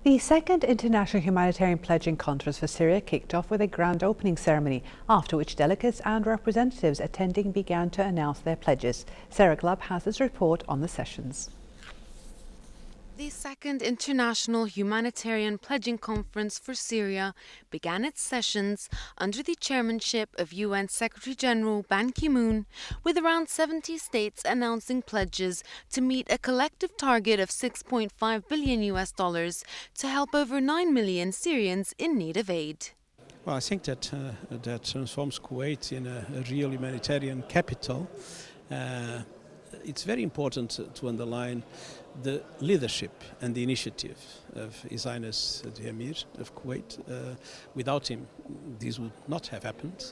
The second International Humanitarian Pledging Conference for Syria kicked off with a grand opening ceremony, after which delegates and representatives attending began to announce their pledges. Sarah Glubb has this report on the sessions. The second International Humanitarian Pledging Conference for Syria began its sessions under the chairmanship of UN Secretary-General Ban Ki-moon, with around 70 states announcing pledges to meet a collective target of $6.5 billion to help over 9 million Syrians in need of aid. Well, I think that transforms Kuwait in a real humanitarian capital. It's very important to underline the leadership and the initiative of His Highness the Amir of Kuwait. Without him, this would not have happened.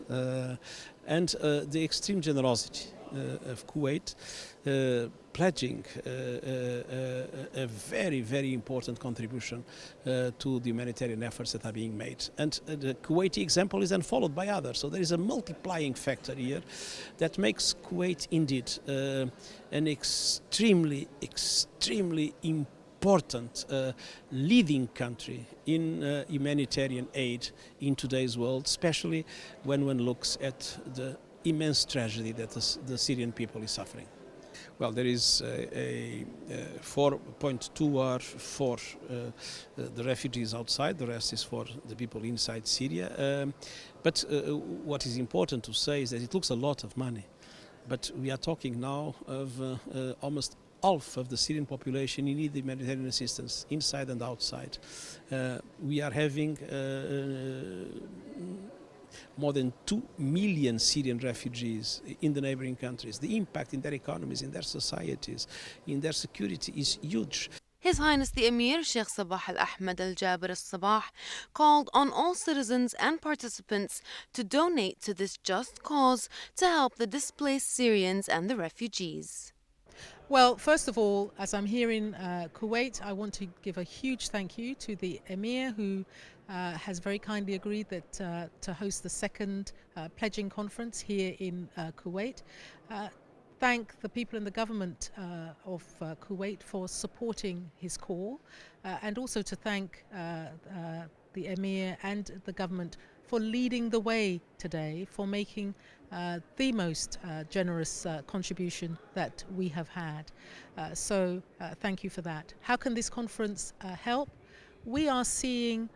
And the extreme generosity of Kuwait, pledging a very, very important contribution to the humanitarian efforts that are being made. And the Kuwaiti example is then followed by others. So there is a multiplying factor here that makes Kuwait indeed an extremely important leading country in humanitarian aid in today's world, especially when one looks at the immense tragedy that the Syrian people is suffering. Well, there is a 4.2 are for the refugees outside, the rest is for the people inside Syria. But what is important to say is that it looks a lot of money. But we are talking now of almost half of the Syrian population in need of humanitarian assistance, inside and outside. We are having more than 2 million Syrian refugees in the neighboring countries. The impact in their economies, in their societies, in their security is huge. His Highness the Amir, Sheikh Al-Ahmad Al-Sabah, called on all citizens and participants to donate to this just cause to help the displaced Syrians and the refugees. Well, first of all, as I'm here in Kuwait, I want to give a huge thank you to the Amir, who has very kindly agreed that to host the second pledging conference here in Kuwait. Thank the people in the government of Kuwait for supporting his call, and also to thank the Amir and the government for leading the way today, for making the most generous contribution that we have had. So thank you for that. How can this conference help? We are seeing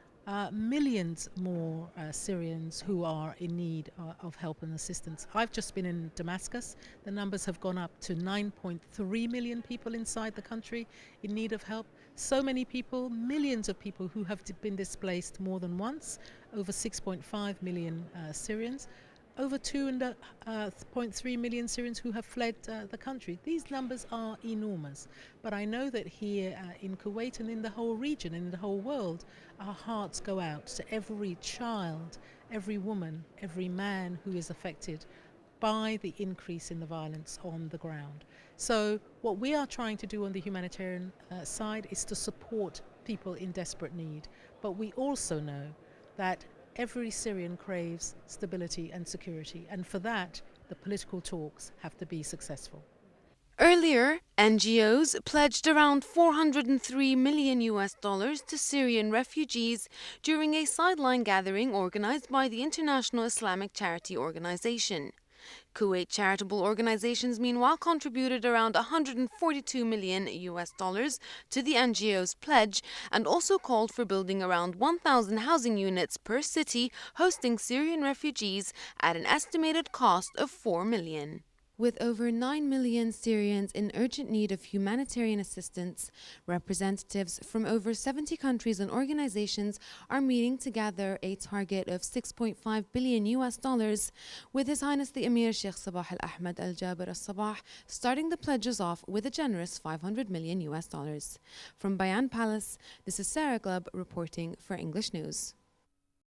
millions more Syrians who are in need of help and assistance. I've just been in Damascus. The numbers have gone up to 9.3 million people inside the country in need of help. So many people, millions of people who have been displaced more than once, over 6.5 million Syrians, over 2.3 million Syrians who have fled the country. These numbers are enormous, but I know that here in Kuwait and in the whole region and in the whole world, our hearts go out to every child, every woman, every man who is affected by the increase in the violence on the ground. So what we are trying to do on the humanitarian side is to support people in desperate need, but we also know that every Syrian craves stability and security, and for that, the political talks have to be successful. Earlier, NGOs pledged around $403 million to Syrian refugees during a sideline gathering organized by the International Islamic Charity Organization. Kuwait charitable organizations, meanwhile, contributed around $142 million to the NGO's pledge, and also called for building around 1,000 housing units per city hosting Syrian refugees at an estimated cost of $4 million. With over 9 million Syrians in urgent need of humanitarian assistance, representatives from over 70 countries and organizations are meeting to gather a target of $6.5 billion, with His Highness the Amir Sheikh Al-Ahmad Al-Sabah starting the pledges off with a generous $500 million. From Bayan Palace, this is Sarah Glubb reporting for English News.